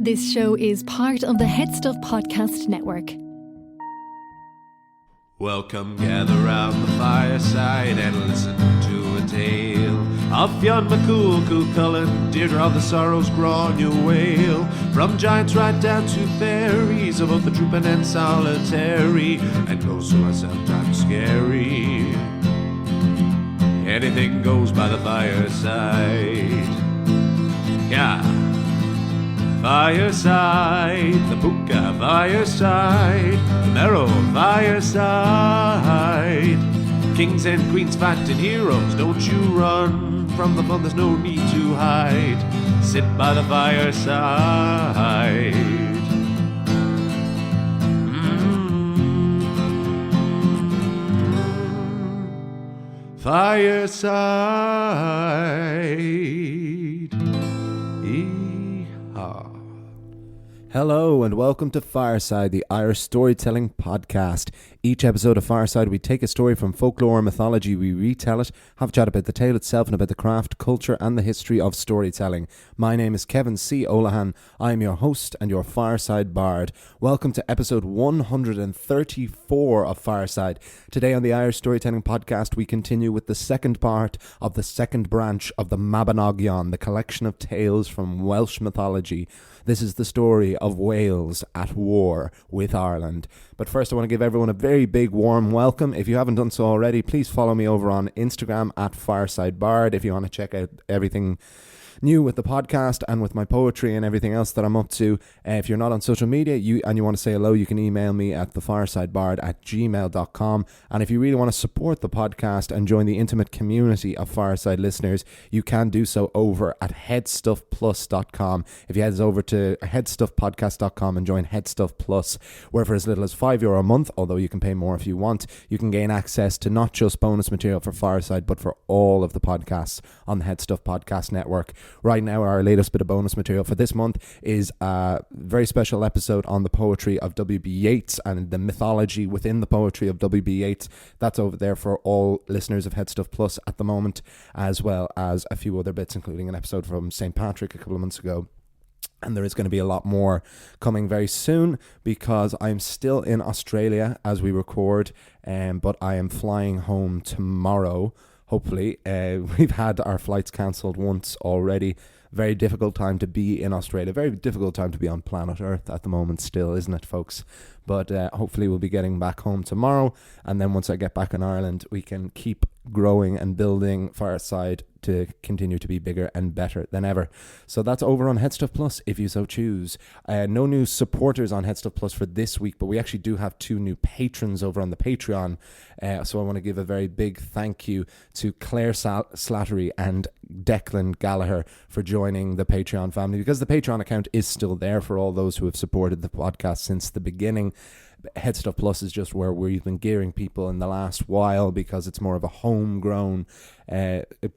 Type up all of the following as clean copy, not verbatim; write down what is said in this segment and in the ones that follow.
This show is part of the Head Stuff Podcast Network. Welcome, gather round the fireside and listen to a tale of Fionn McCool, Cullen, Deirdre of the Sorrows, Grainne Whale. From giants right down to fairies, of both the drooping and solitary, and those who are sometimes scary. Anything goes by the fireside. Yeah. Fireside, the Puka fireside, the Marrow fireside. Kings and queens fighting heroes, don't you run from the fun, there's no need to hide. Sit by the fireside. Fireside. Hello and welcome to Fireside, the Irish storytelling podcast. Each episode of Fireside, we take a story from folklore or mythology, we retell it, have a chat about the tale itself and about the craft, culture and the history of storytelling. My name is Kevin C. Olahan. I am your host and your Fireside Bard. Welcome to episode 134 of Fireside. Today on the Irish Storytelling Podcast, we continue with the second part of the second branch of the Mabinogion, the collection of tales from Welsh mythology. This is the story of Wales at war with Ireland. But first I want to give everyone a very big warm welcome. If you haven't done so already, please follow me over on Instagram at FiresideBard if you want to check out everything new with the podcast and with my poetry and everything else that I'm up to. If you're not on social media you want to say hello, you can email me at thefiresidebard@gmail.com. And if you really want to support the podcast and join the intimate community of Fireside listeners, you can do so over at headstuffplus.com. If you head over to headstuffpodcast.com and join Headstuff Plus, where for as little as €5 a month, although you can pay more if you want, you can gain access to not just bonus material for Fireside, but for all of the podcasts on the Headstuff Podcast Network. Right now, our latest bit of bonus material for this month is a very special episode on the poetry of W.B. Yeats and the mythology within the poetry of W.B. Yeats. That's over there for all listeners of Headstuff Plus at the moment, as well as a few other bits, including an episode from St. Patrick a couple of months ago. And there is going to be a lot more coming very soon because I'm still in Australia as we record, but I am flying home tomorrow. Hopefully. We've had our flights cancelled once already. Very difficult time to be in Australia. Very difficult time to be on planet Earth at the moment still, isn't it, folks? But hopefully we'll be getting back home tomorrow. And then once I get back in Ireland, we can keep growing and building Fireside to continue to be bigger and better than ever. So that's over on Headstuff Plus if you so choose. No new supporters on Headstuff Plus for this week, but we actually do have 2 new patrons over on the Patreon. So I want to give a very big thank you to Claire Slattery and Declan Gallagher for joining the Patreon family, because the Patreon account is still there for all those who have supported the podcast since the beginning. Headstuff Plus is just where we've been gearing people in the last while, because it's more of a homegrown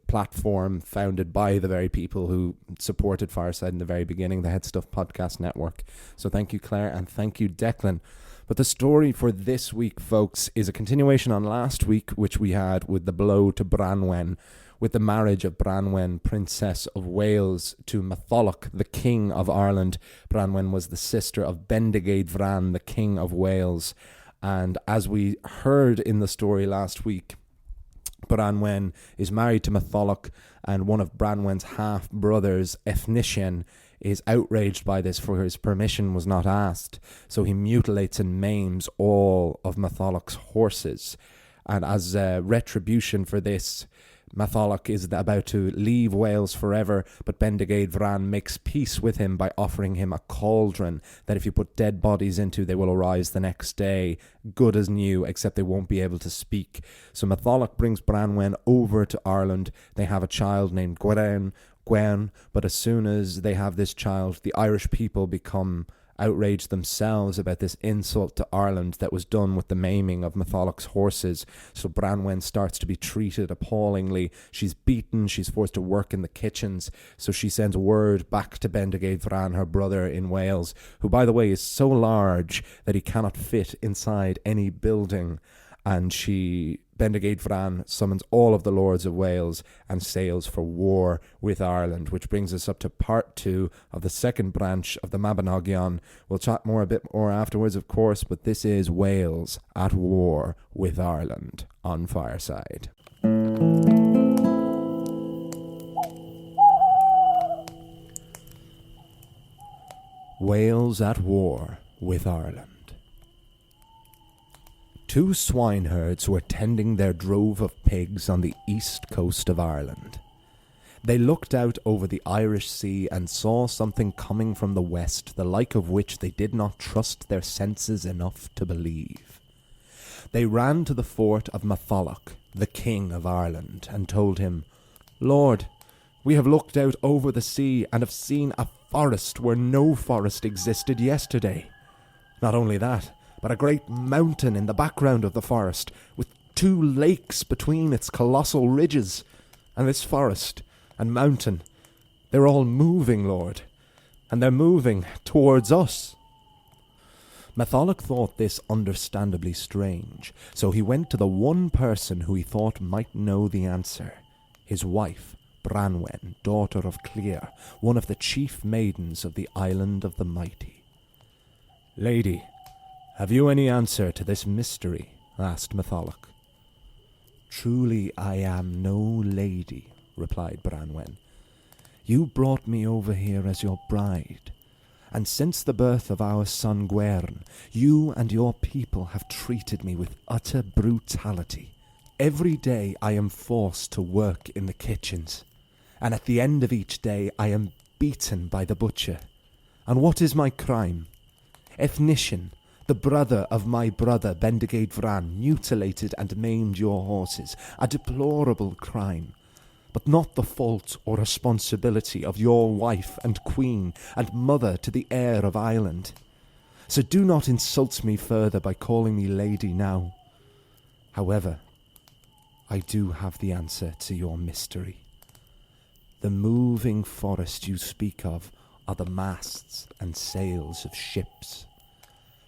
platform founded by the very people who supported Fireside in the very beginning, the Headstuff Podcast Network. So thank you, Claire, and thank you, Declan. But the story for this week, folks, is a continuation on last week, which we had with the blow to Branwen, with the marriage of Branwen, Princess of Wales, to Matholwch, the King of Ireland. Branwen was the sister of Bendigeid Vran, the King of Wales. And as we heard in the story last week, Branwen is married to Matholwch, and one of Branwen's half-brothers, Ethnician, is outraged by this, for his permission was not asked. So he mutilates and maims all of Matholwch's horses. And as retribution for this, Matholwch is about to leave Wales forever, but Bendigeid Vran makes peace with him by offering him a cauldron that if you put dead bodies into, they will arise the next day, good as new, except they won't be able to speak. So Matholwch brings Branwen over to Ireland. They have a child named Gwen, but as soon as they have this child, the Irish people become outraged themselves about this insult to Ireland that was done with the maiming of Matholwch's horses. So Branwen starts to be treated appallingly. She's beaten, she's forced to work in the kitchens. So she sends word back to Bendigeid Vran, her brother in Wales, who, by the way, is so large that he cannot fit inside any building. and Bendigeid Vran summons all of the Lords of Wales and sails for war with Ireland, which brings us up to part 2 of the second branch of the Mabinogion. We'll chat a bit more afterwards, of course, but this is Wales at war with Ireland on Fireside. Wales at war with Ireland. 2 swineherds were tending their drove of pigs on the east coast of Ireland. They looked out over the Irish Sea and saw something coming from the west, the like of which they did not trust their senses enough to believe. They ran to the fort of Matholwch, the king of Ireland, and told him, "Lord, we have looked out over the sea and have seen a forest where no forest existed yesterday. Not only that, but a great mountain in the background of the forest, with 2 lakes between its colossal ridges. And this forest and mountain, they're all moving, Lord, and they're moving towards us." Matholwch thought this understandably strange, so he went to the one person who he thought might know the answer, his wife, Branwen, daughter of Clear, one of the chief maidens of the Island of the Mighty. "Lady, have you any answer to this mystery?" asked Matholwch. "Truly I am no lady," replied Branwen. "You brought me over here as your bride, and since the birth of our son Gwern, you and your people have treated me with utter brutality. Every day I am forced to work in the kitchens, and at the end of each day I am beaten by the butcher. And what is my crime? Ethnician, the brother of my brother Bendigeid Vran, mutilated and maimed your horses, a deplorable crime, but not the fault or responsibility of your wife and queen and mother to the heir of Ireland. So do not insult me further by calling me lady now. However, I do have the answer to your mystery. The moving forest you speak of are the masts and sails of ships,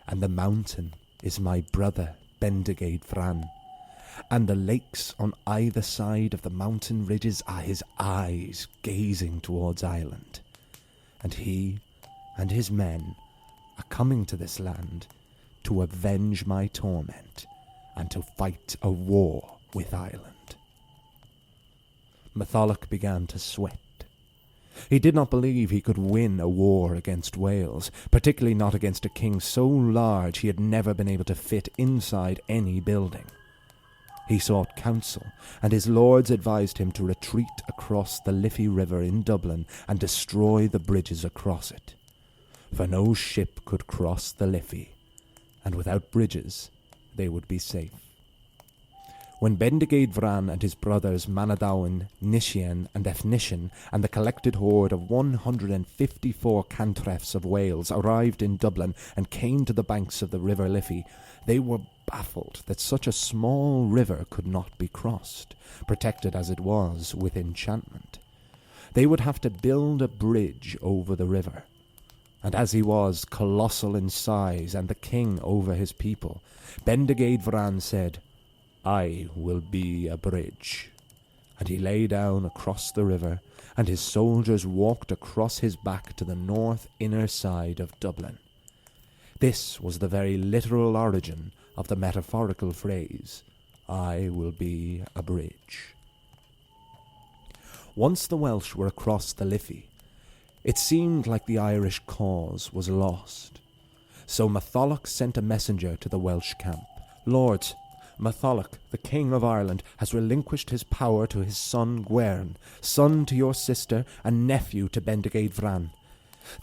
and the mountain is my brother Bendigeid Vran, and the lakes on either side of the mountain ridges are his eyes gazing towards Ireland, and he and his men are coming to this land to avenge my torment and to fight a war with Ireland." Matholwch began to sweat. He did not believe he could win a war against Wales, particularly not against a king so large he had never been able to fit inside any building. He sought counsel, and his lords advised him to retreat across the Liffey River in Dublin and destroy the bridges across it. For no ship could cross the Liffey, and without bridges they would be safe. When Bendigeid Vran and his brothers Manadowin, Nishian and Ethnician and the collected horde of 154 cantrefs of Wales arrived in Dublin and came to the banks of the River Liffey, they were baffled that such a small river could not be crossed, protected as it was with enchantment. They would have to build a bridge over the river. And as he was colossal in size and the king over his people, Bendigeid Vran said, "I will be a bridge." And he lay down across the river, and his soldiers walked across his back to the north inner side of Dublin. This was the very literal origin of the metaphorical phrase, "I will be a bridge." Once the Welsh were across the Liffey, it seemed like the Irish cause was lost. So Matholwch sent a messenger to the Welsh camp. "Lords, Matholwch, the King of Ireland, has relinquished his power to his son Gwern, son to your sister and nephew to Bendigeid Vran.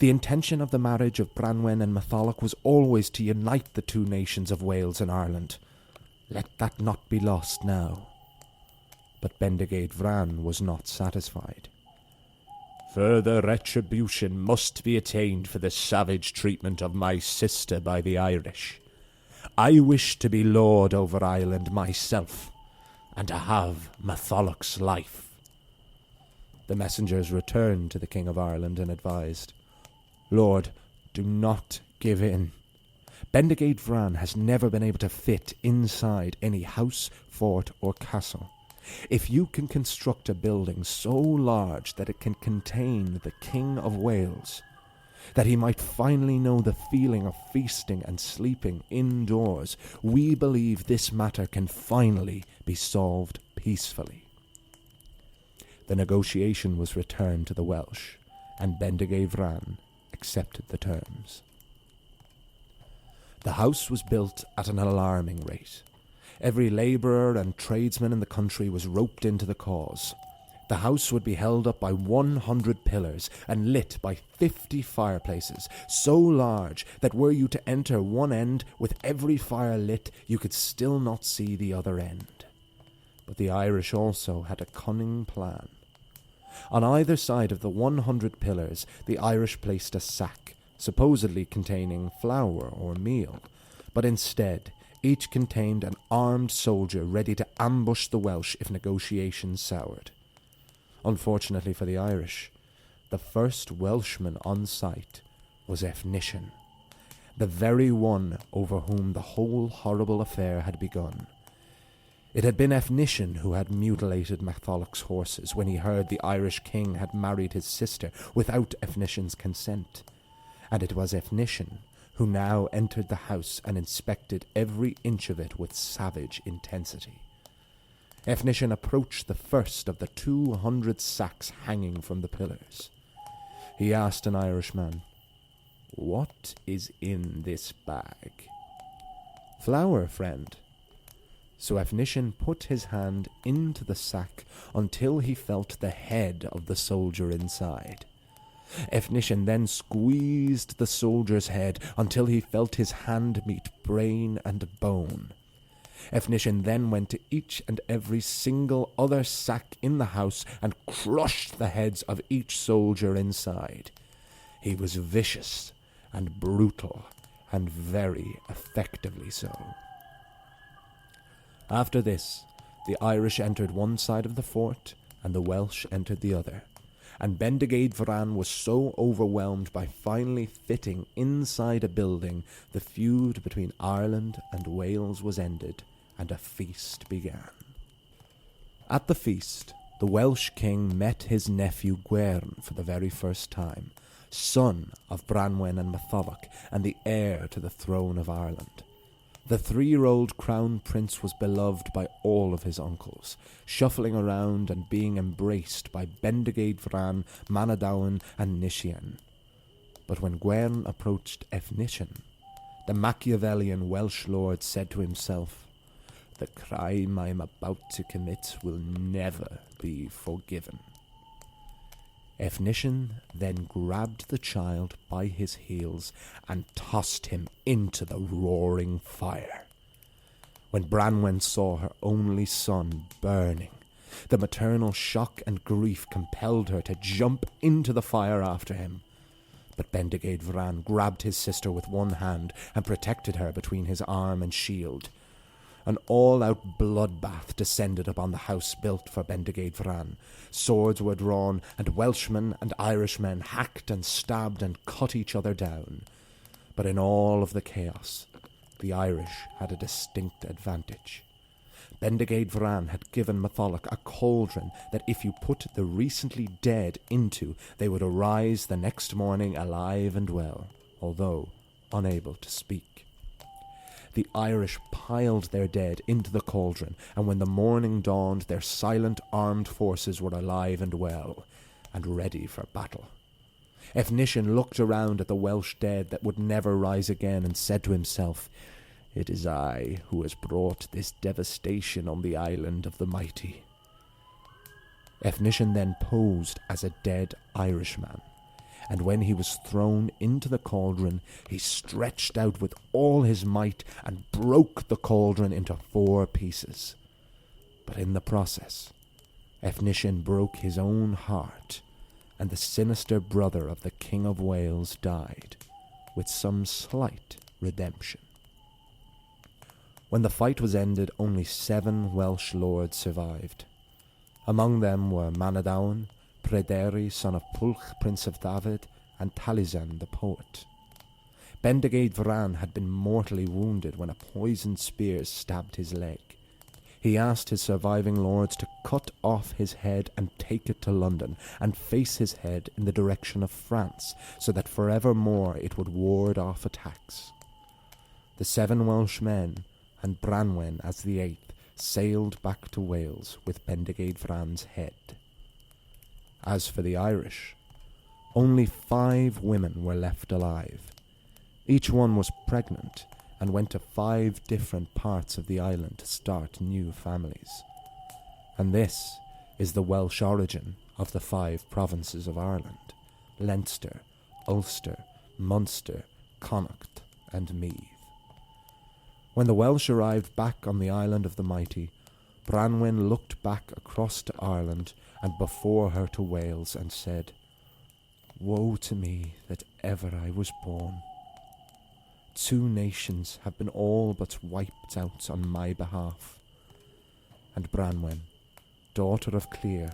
The intention of the marriage of Branwen and Matholwch was always to unite the 2 nations of Wales and Ireland. Let that not be lost now." But Bendigeid Vran was not satisfied. "Further retribution must be attained for the savage treatment of my sister by the Irish. I wish to be lord over Ireland myself, and to have Matholwch's life." The messengers returned to the King of Ireland and advised, "Lord, do not give in. Bendigeid Vran has never been able to fit inside any house, fort, or castle. If you can construct a building so large that it can contain the King of Wales, that he might finally know the feeling of feasting and sleeping indoors, we believe this matter can finally be solved peacefully. The negotiation was returned to the Welsh, and Bendigeid Vran accepted the terms. The house was built at an alarming rate. Every labourer and tradesman in the country was roped into the cause. The house would be held up by 100 pillars and lit by 50 fireplaces, so large that were you to enter one end with every fire lit, you could still not see the other end. But the Irish also had a cunning plan. On either side of the 100 pillars, the Irish placed a sack, supposedly containing flour or meal, but instead each contained an armed soldier ready to ambush the Welsh if negotiations soured. Unfortunately for the Irish, the first Welshman on site was Efnisien, the very one over whom the whole horrible affair had begun. It had been Efnisien who had mutilated Matholwch's horses when he heard the Irish king had married his sister without Efnisien's consent, and it was Efnisien who now entered the house and inspected every inch of it with savage intensity. Efnisien approached the first of the 200 sacks hanging from the pillars. He asked an Irishman, "What is in this bag?" "Flour, friend." So Efnisien put his hand into the sack until he felt the head of the soldier inside. Efnisien then squeezed the soldier's head until he felt his hand meet brain and bone. Efnisien then went to each and every single other sack in the house and crushed the heads of each soldier inside. He was vicious and brutal, and very effectively so. After this, the Irish entered one side of the fort, and the Welsh entered the other, and Bendigeid Vran was so overwhelmed by finally fitting inside a building, the feud between Ireland and Wales was ended, and a feast began. At the feast, the Welsh king met his nephew Gwern for the very first time, son of Branwen and Matholwch, and the heir to the throne of Ireland. The 3-year-old crown prince was beloved by all of his uncles, shuffling around and being embraced by Bendigeid Vran, Manadowan and Nisien. But when Gwern approached Efnisien, the Machiavellian Welsh lord said to himself, "The crime I am about to commit will never be forgiven." Efnisien then grabbed the child by his heels and tossed him into the roaring fire. When Branwen saw her only son burning, the maternal shock and grief compelled her to jump into the fire after him. But Bendigeid Vran grabbed his sister with one hand and protected her between his arm and shield. An all-out bloodbath descended upon the house built for Bendigeid Vran. Swords were drawn, and Welshmen and Irishmen hacked and stabbed and cut each other down. But in all of the chaos, the Irish had a distinct advantage. Bendigeid Vran had given Matholwch a cauldron that if you put the recently dead into, they would arise the next morning alive and well, although unable to speak. The Irish piled their dead into the cauldron, and when the morning dawned, their silent armed forces were alive and well, and ready for battle. Efnisien looked around at the Welsh dead that would never rise again and said to himself, "It is I who has brought this devastation on the island of the mighty." Efnisien then posed as a dead Irishman, and when he was thrown into the cauldron, he stretched out with all his might and broke the cauldron into 4 pieces. But in the process, Efnisien broke his own heart, and the sinister brother of the King of Wales died, with some slight redemption. When the fight was ended, only 7 Welsh lords survived. Among them were Manadowan, Pryderi, son of Pulch, Prince of Dafydd, and Talisan, the poet. Bendigeid Vran had been mortally wounded when a poisoned spear stabbed his leg. He asked his surviving lords to cut off his head and take it to London and face his head in the direction of France, so that forevermore it would ward off attacks. The 7 Welsh men, and Branwen as the 8th, sailed back to Wales with Bendigeid Vran's head. As for the Irish, only 5 women were left alive. Each one was pregnant and went to 5 different parts of the island to start new families. And this is the Welsh origin of the 5 provinces of Ireland: Leinster, Ulster, Munster, Connacht and Meath. When the Welsh arrived back on the island of the mighty, Branwen looked back across to Ireland and before her to Wales and said, "Woe to me that ever I was born. 2 nations have been all but wiped out on my behalf." And Branwen, daughter of Clear,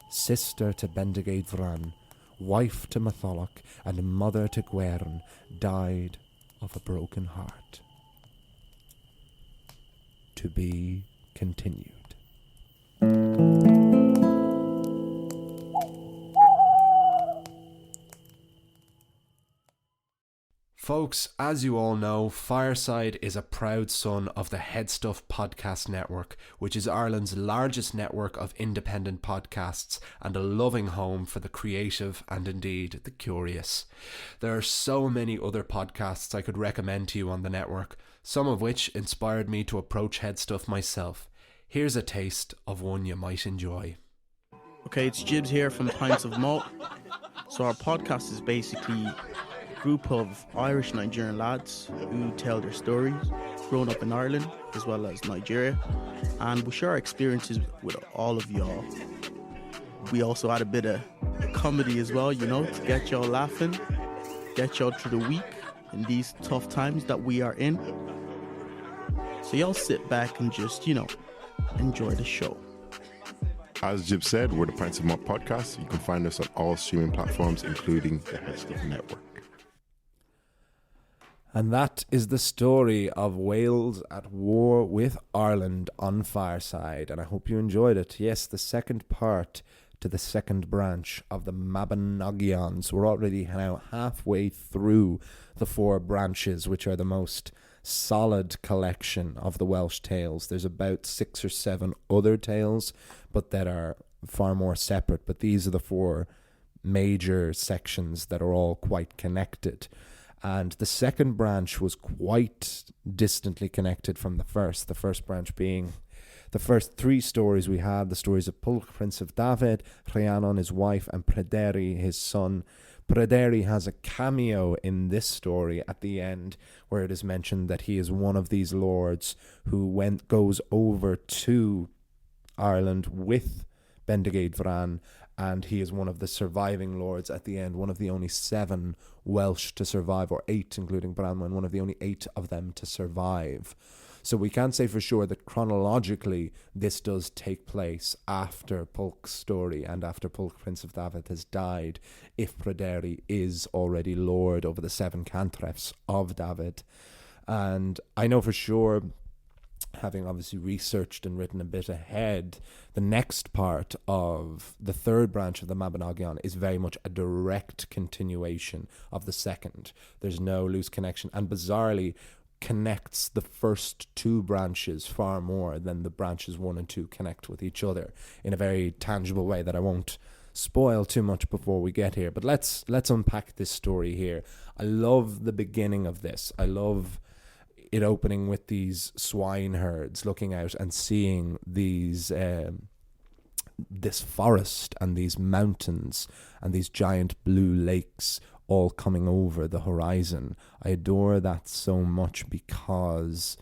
sister to Bendigeid Vran, wife to Matholwch, and mother to Gwern, died of a broken heart. To be continued. Folks, as you all know, Fireside is a proud son of the Headstuff Podcast Network, which is Ireland's largest network of independent podcasts and a loving home for the creative and indeed the curious. There are so many other podcasts I could recommend to you on the network, some of which inspired me to approach Headstuff myself. Here's a taste of one you might enjoy. Okay, it's Jibs here from Pints of Malt. So our podcast is basically group of Irish Nigerian lads who tell their stories growing up in Ireland as well as Nigeria, and we share our experiences with all of y'all. We also add a bit of comedy as well, to get y'all laughing, get y'all through the week in these tough times that we are in. So y'all sit back and just, enjoy the show. As Jib said, we're the Pints of Malt podcast. You can find us on all streaming platforms, including the Headstuff Network. And that is the story of Wales at war with Ireland on Fireside. And I hope you enjoyed it. Yes, the second part to the second branch of the Mabinogions. We're already now halfway through the 4 branches, which are the most solid collection of the Welsh tales. There's about 6 or 7 other tales, but that are far more separate. But these are the 4 major sections that are all quite connected. And the second branch was quite distantly connected from the first branch being the first 3 stories we had, the stories of Pulch, Prince of David, Rhiannon, his wife, and Pryderi, his son. Pryderi has a cameo in this story at the end, where it is mentioned that he is one of these lords who goes over to Ireland with Bendigeid Vran, and he is one of the surviving lords at the end, one of the only 7 Welsh to survive, or 8, including Branwen, one of the only 8 of them to survive. So we can say for sure that chronologically this does take place after Pulch's story and after Pulch, Prince of David, has died, if Pryderi is already lord over the 7 cantrefs of David. And I know for sure, having obviously researched and written a bit ahead, the next part of the 3rd branch of the Mabinogion is very much a direct continuation of the second. There's no loose connection, and bizarrely connects the first 2 branches far more than the branches 1 and 2 connect with each other in a very tangible way that I won't spoil too much before we get here. But let's unpack this story here. I love the beginning of this. I love it opening with these swine herds looking out and seeing these this forest and these mountains and these giant blue lakes all coming over the horizon. I adore that so much because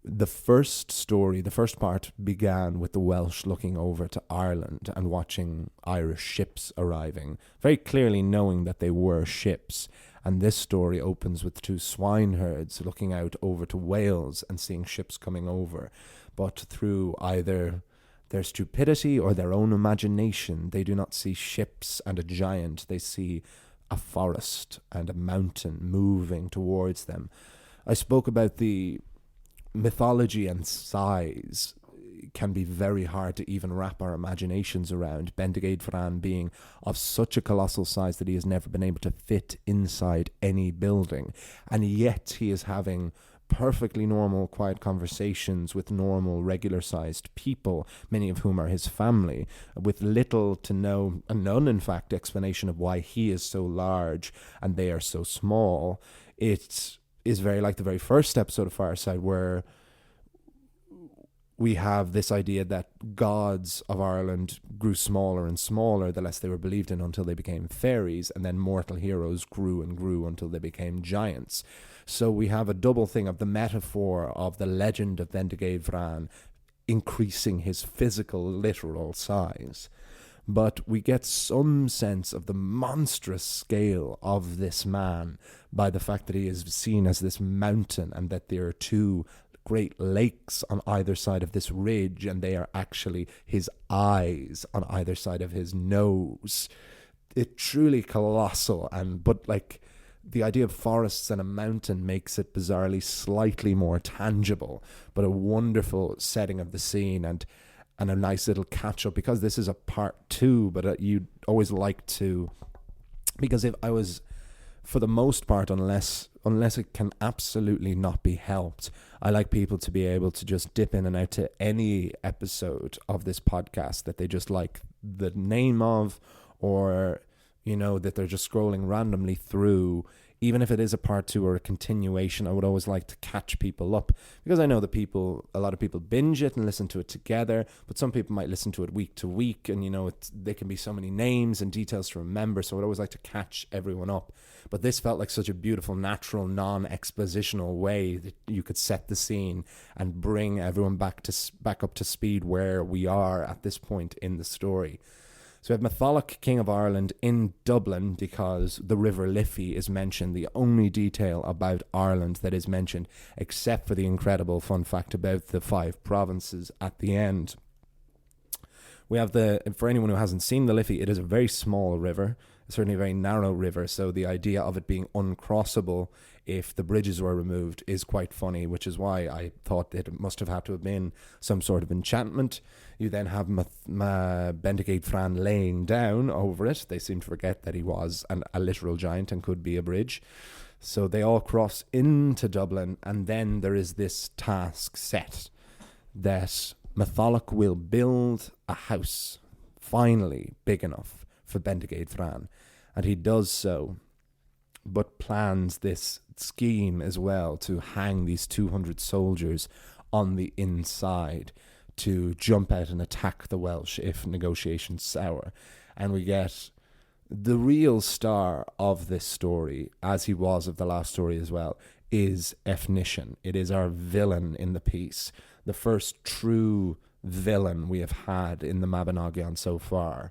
the first story, the first part, began with the Welsh looking over to Ireland and watching Irish ships arriving, very clearly knowing that they were ships. And this story opens with 2 swineherds looking out over to Wales and seeing ships coming over. But through either their stupidity or their own imagination, they do not see ships and a giant. They see a forest and a mountain moving towards them. I spoke about the mythology and size can be very hard to even wrap our imaginations around. Bendigeid Fran being of such a colossal size that he has never been able to fit inside any building, and yet he is having perfectly normal, quiet conversations with normal, regular-sized people, many of whom are his family, with little to no, none in fact, explanation of why he is so large and they are so small. It is very like the very first episode of Fireside, where we have this idea that gods of Ireland grew smaller and smaller the less they were believed in, until they became fairies, and then mortal heroes grew and grew until they became giants. So we have a double thing of the metaphor of the legend of Bendigeid Fran increasing his physical, literal size. But we get some sense of the monstrous scale of this man by the fact that he is seen as this mountain, and that there are two great lakes on either side of this ridge, and they are actually his eyes on either side of his nose. It's truly colossal, but like the idea of forests and a mountain makes it bizarrely slightly more tangible, but a wonderful setting of the scene, and a nice little catch up, because this is a part 2, but you'd always like to, because if I was, for the most part, unless it can absolutely not be helped, I like people to be able to just dip in and out to any episode of this podcast that they just like the name of, or, you know, that they're just scrolling randomly through. Even if it is a part 2 or a continuation, I would always like to catch people up, because I know that a lot of people binge it and listen to it together, but some people might listen to it week to week, and, you know, there can be so many names and details to remember, so I'd always like to catch everyone up. But this felt like such a beautiful, natural, non-expositional way that you could set the scene and bring everyone back up to speed where we are at this point in the story. So we have Matholwch, King of Ireland, in Dublin, because the River Liffey is mentioned, the only detail about Ireland that is mentioned, except for the incredible fun fact about the 5 provinces at the end. We have for anyone who hasn't seen the Liffey, it is a very small river, certainly a very narrow river, so the idea of it being uncrossable if the bridges were removed is quite funny, which is why I thought it must have had to have been some sort of enchantment. You then have Bendigeid Fran laying down over it. They seem to forget that he was a literal giant and could be a bridge. So they all cross into Dublin, and then there is this task set that Matholwch will build a house, finally big enough for Bendigeid Fran, and he does so, but plans this scheme as well to hang these 200 soldiers on the inside to jump out and attack the Welsh if negotiations sour. And we get the real star of this story, as he was of the last story as well, is Efnishen. It is our villain in the piece, the first true villain we have had in the Mabinogion so far.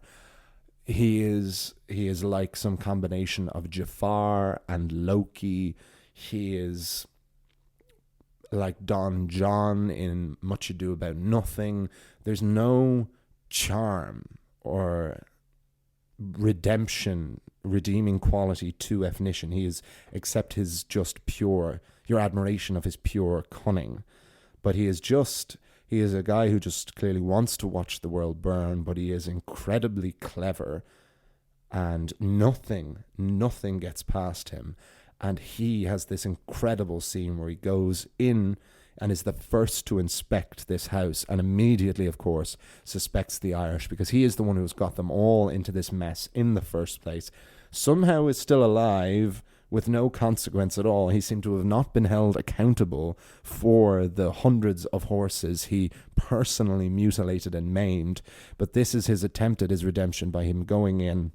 He is like some combination of Jafar and Loki. He is like Don John in Much Ado About Nothing. There's no charm or redeeming quality to Efnishen. He is, except his just pure, your admiration of his pure cunning. But he is a guy who just clearly wants to watch the world burn, but he is incredibly clever, and nothing gets past him. And he has this incredible scene where he goes in and is the first to inspect this house, and immediately, of course, suspects the Irish, because he is the one who's got them all into this mess in the first place. Somehow is still alive, with no consequence at all. He seemed to have not been held accountable for the hundreds of horses he personally mutilated and maimed. But this is his attempt at his redemption, by him going in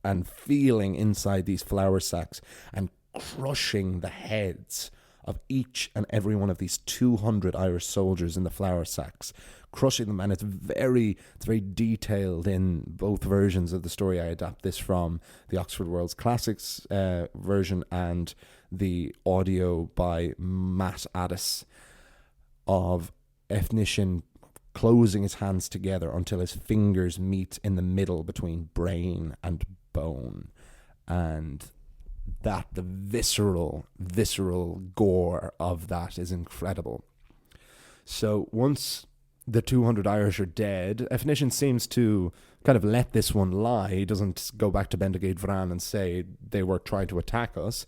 and feeling inside these flour sacks and crushing the heads of each and every one of these 200 Irish soldiers in the flour sacks, crushing them. And it's very detailed in both versions of the story. I adapt this from the Oxford World's Classics version and the audio by Matt Addis of Efnishen closing his hands together until his fingers meet in the middle between brain and bone. and the visceral gore of that is incredible. So once the 200 Irish are dead, Efnisien seems to kind of let this one lie. He doesn't go back to Bendigeid Vran and say they were trying to attack us.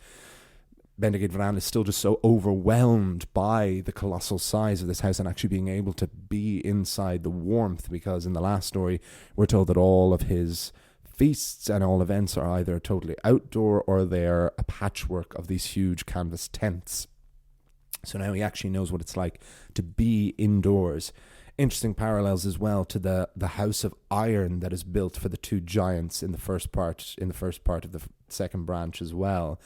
Bendigeid Vran is still just so overwhelmed by the colossal size of this house and actually being able to be inside the warmth, because in the last story we're told that all of his feasts and all events are either totally outdoor or they're a patchwork of these huge canvas tents. So now he actually knows what it's like to be indoors. Interesting parallels as well to the house of iron that is built for the two giants in the first part of the second branch as well,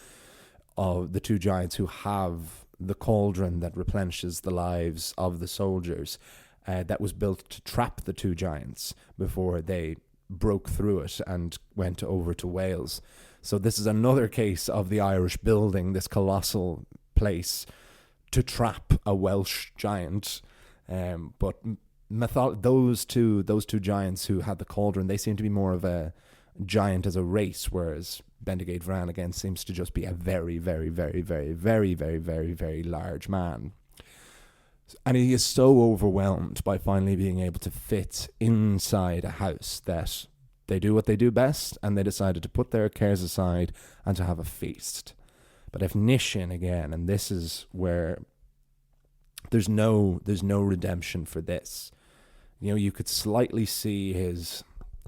of the two giants who have the cauldron that replenishes the lives of the soldiers, that was built to trap the two giants before they broke through it and went over to Wales. So this is another case of the Irish building this colossal place to trap a Welsh giant. But those two giants who had the cauldron, they seem to be more of a giant as a race, whereas Bendigeid Vran again seems to just be a very, very, very, very, very, very, very, very large man. And he is so overwhelmed by finally being able to fit inside a house that they do what they do best, and they decided to put their cares aside and to have a feast. But Efnisien again, and this is where there's no redemption for this. You know, you could slightly see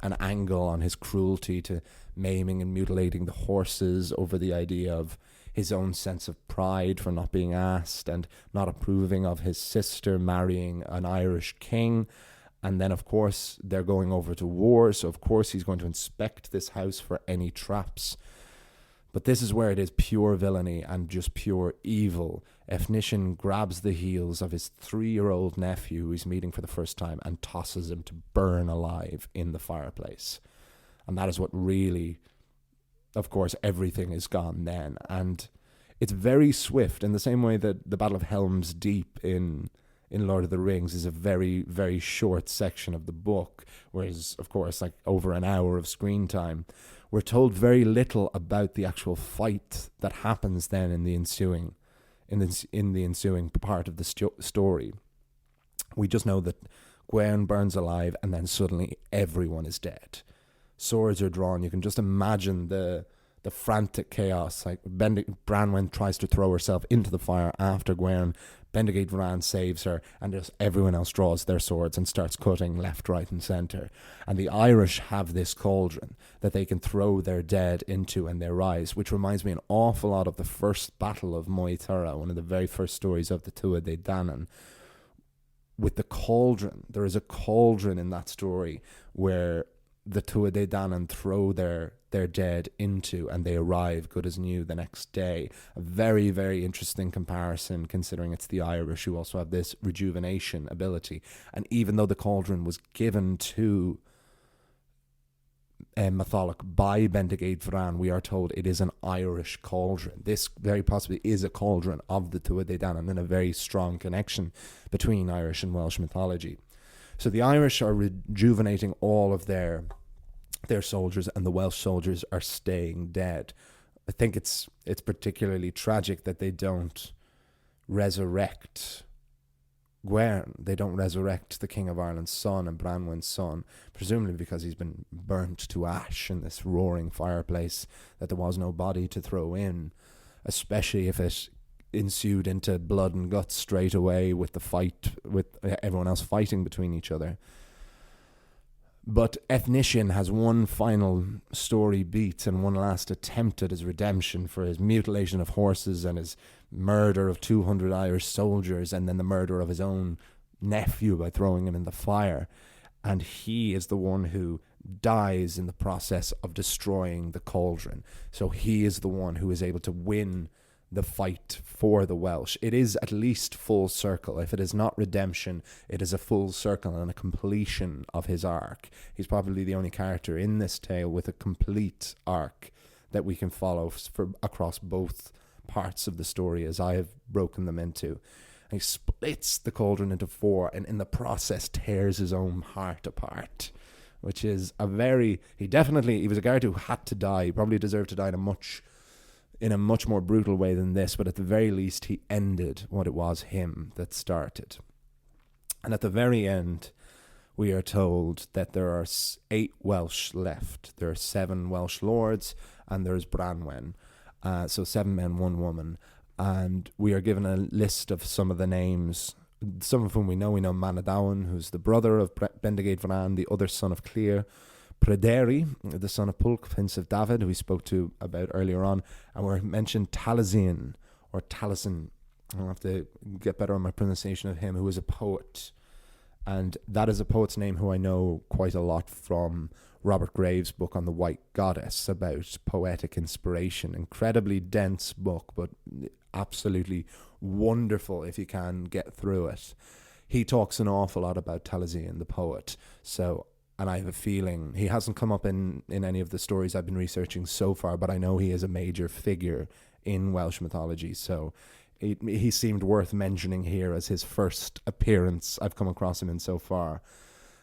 an angle on his cruelty to maiming and mutilating the horses over the idea of his own sense of pride for not being asked and not approving of his sister marrying an Irish king. And then, of course, they're going over to war, so of course he's going to inspect this house for any traps. But this is where it is pure villainy and just pure evil. Efnisien grabs the heels of his 3-year-old nephew who he's meeting for the first time and tosses him to burn alive in the fireplace. And that is what really, of course, everything is gone then. And it's very swift, in the same way that the Battle of Helm's Deep in Lord of the Rings is a very, very short section of the book, whereas, of course, like over an hour of screen time. We're told very little about the actual fight that happens then in the ensuing part of the story. We just know that Gwen burns alive, and then suddenly everyone is dead. Swords are drawn. You can just imagine the frantic chaos. Like Branwen tries to throw herself into the fire after Gwen. Bendigeid Vran saves her, and just everyone else draws their swords and starts cutting left, right, and centre. And the Irish have this cauldron that they can throw their dead into and they rise, which reminds me an awful lot of the first battle of Moytura, one of the very first stories of the Tuatha De Danann. With the cauldron, there is a cauldron in that story where the Tuatha De Danann throw their dead into, and they arrive good as new the next day. A very, very interesting comparison, considering it's the Irish who also have this rejuvenation ability. And even though the cauldron was given to Matholwch by Bendigeid Vran, we are told it is an Irish cauldron. This very possibly is a cauldron of the Tuatha De Danann, and a very strong connection between Irish and Welsh mythology. So the Irish are rejuvenating all of their soldiers, and the Welsh soldiers are staying dead. I think it's particularly tragic that they don't resurrect Gwern. They don't resurrect the King of Ireland's son and Branwen's son, presumably because he's been burnt to ash in this roaring fireplace that there was no body to throw in, especially if it ensued into blood and guts straight away with the fight, with everyone else fighting between each other. But Efnisien has one final story beat and one last attempt at his redemption for his mutilation of horses and his murder of 200 Irish soldiers, and then the murder of his own nephew by throwing him in the fire. And he is the one who dies in the process of destroying the cauldron. So he is the one who is able to win the fight for the Welsh. It is at least full circle. If it is not redemption, it is a full circle and a completion of his arc. He's probably the only character in this tale with a complete arc that we can follow across both parts of the story as I have broken them into. And he splits the cauldron into 4 and in the process tears his own heart apart. which is he was a guard who had to die. He probably deserved to die in a much more brutal way than this, but at the very least he ended what it was him that started. And at the very end, we are told that there are 8 Welsh left. There are 7 Welsh lords, and there's Branwen. So 7 men, 1 woman. And we are given a list of some of the names, some of whom we know. We know Manadowan, who's the brother of Bendigeid Vran, the other son of Clear. Pryderi, the son of Pulk, Prince of David, who we spoke to about earlier on. And we're mentioned Taliesin, or Taliesin. I'll have to get better on my pronunciation of him, who is a poet. And that is a poet's name who I know quite a lot from Robert Graves' book on the White Goddess, about poetic inspiration. Incredibly dense book, but absolutely wonderful if you can get through it. He talks an awful lot about Taliesin, the poet. And I have a feeling he hasn't come up in any of the stories I've been researching so far, but I know he is a major figure in Welsh mythology. So he seemed worth mentioning here as his first appearance I've come across him in so far.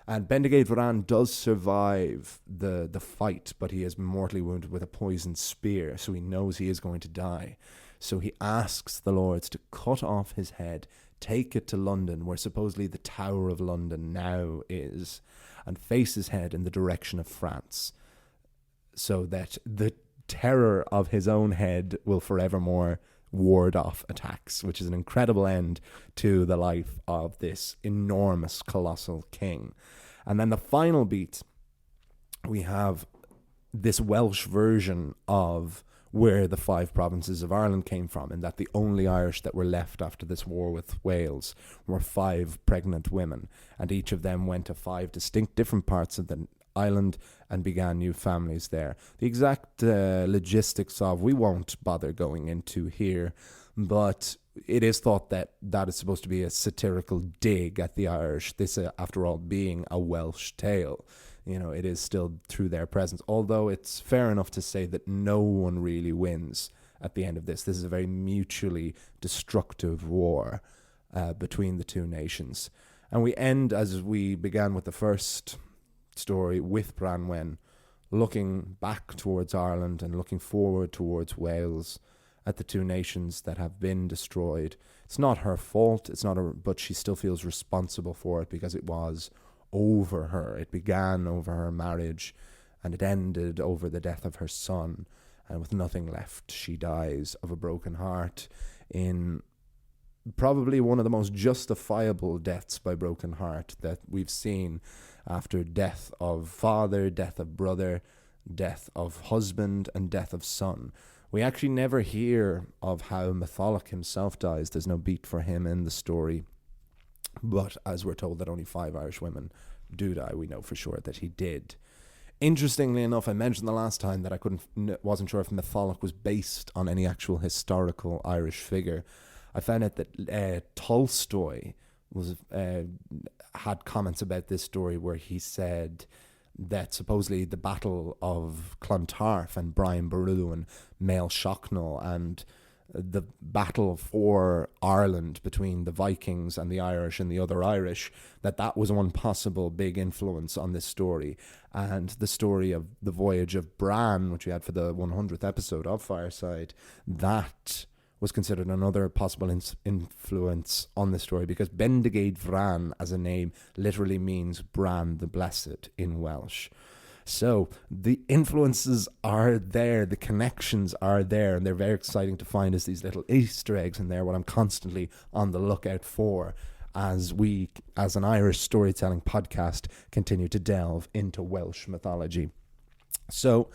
And Bendigeid Vran does survive the fight, but he is mortally wounded with a poisoned spear, so he knows he is going to die. So he asks the lords to cut off his head, take it to London, where supposedly the Tower of London now is, and face his head in the direction of France, so that the terror of his own head will forevermore ward off attacks, which is an incredible end to the life of this enormous, colossal king. And then the final beat, we have this Welsh version of where the 5 provinces of Ireland came from, and that the only Irish that were left after this war with Wales were 5 pregnant women, and each of them went to 5 distinct different parts of the island and began new families there. The exact logistics of we won't bother going into here, but it is thought that that is supposed to be a satirical dig at the Irish, this after all being a Welsh tale. You know, it is still through their presence, although it's fair enough to say that no one really wins at the end of this. This is a very mutually destructive war between the two nations. And we end, as we began with the first story, with Branwen looking back towards Ireland and looking forward towards Wales, at the two nations that have been destroyed. It's not her fault, but she still feels responsible for it because it was over her. It began over her marriage and it ended over the death of her son. And with nothing left, she dies of a broken heart in probably one of the most justifiable deaths by broken heart that we've seen, after death of father, death of brother, death of husband, and death of son. We actually never hear of how Matholwch himself dies. There's no beat for him in the story. But as we're told that only 5 Irish women do die, we know for sure that he did. Interestingly enough, I mentioned the last time that I wasn't sure if Matholwch was based on any actual historical Irish figure. I found out that Tolstoy had comments about this story where he said that supposedly the Battle of Clontarf and Brian Boru and Mael Shocknall and the battle for Ireland between the Vikings and the Irish and the other Irish, that was one possible big influence on this story. And the story of the voyage of Bran, which we had for the 100th episode of Fireside, that was considered another possible influence on the story, because Bendigeid Vran as a name literally means Bran the Blessed in Welsh. So the influences are there, the connections are there, and they're very exciting to find as these little Easter eggs in there, what I'm constantly on the lookout for as we, as an Irish storytelling podcast, continue to delve into Welsh mythology. So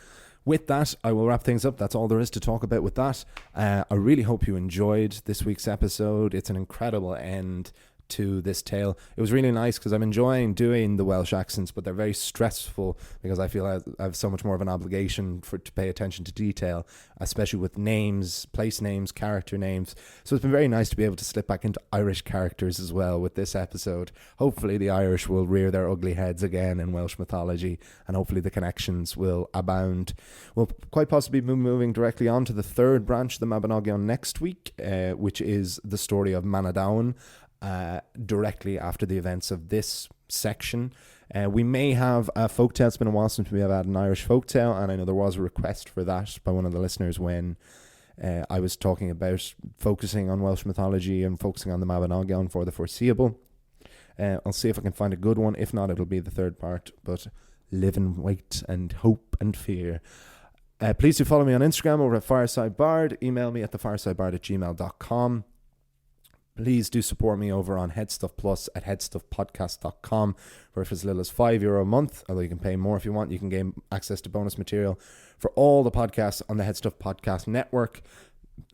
with that, I will wrap things up. That's all there is to talk about with that. I really hope you enjoyed this week's episode. It's an incredible end to this tale. It was really nice because I'm enjoying doing the Welsh accents, but they're very stressful because I feel I have so much more of an obligation to pay attention to detail, especially with names, place names, character names. So it's been very nice to be able to slip back into Irish characters as well with this episode. Hopefully the Irish will rear their ugly heads again in Welsh mythology, and hopefully the connections will abound. We'll quite possibly be moving directly on to the third branch of the Mabinogion next week, which is the story of Manadowan. Directly after the events of this section. We may have a folktale. It's been a while since we have had an Irish folktale, and I know there was a request for that by one of the listeners when I was talking about focusing on Welsh mythology and focusing on the Mabinogion for the foreseeable. I'll see if I can find a good one. If not, it'll be the third part. But live in wait and hope and fear. Please do follow me on Instagram over at Fireside Bard. Email me at thefiresidebard@gmail.com. Please do support me over on Headstuff Plus at headstuffpodcast.com, where for as little as €5 a month, although you can pay more if you want, you can gain access to bonus material for all the podcasts on the Headstuff Podcast Network.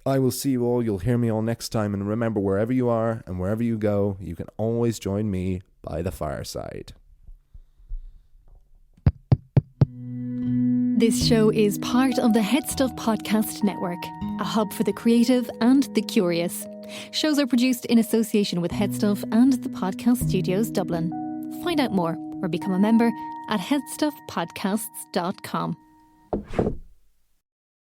I will see you all. You'll hear me all next time. And remember, wherever you are and wherever you go, you can always join me by the fireside. This show is part of the Headstuff Podcast Network, a hub for the creative and the curious. Shows are produced in association with Headstuff and the Podcast Studios Dublin. Find out more or become a member at headstuffpodcasts.com.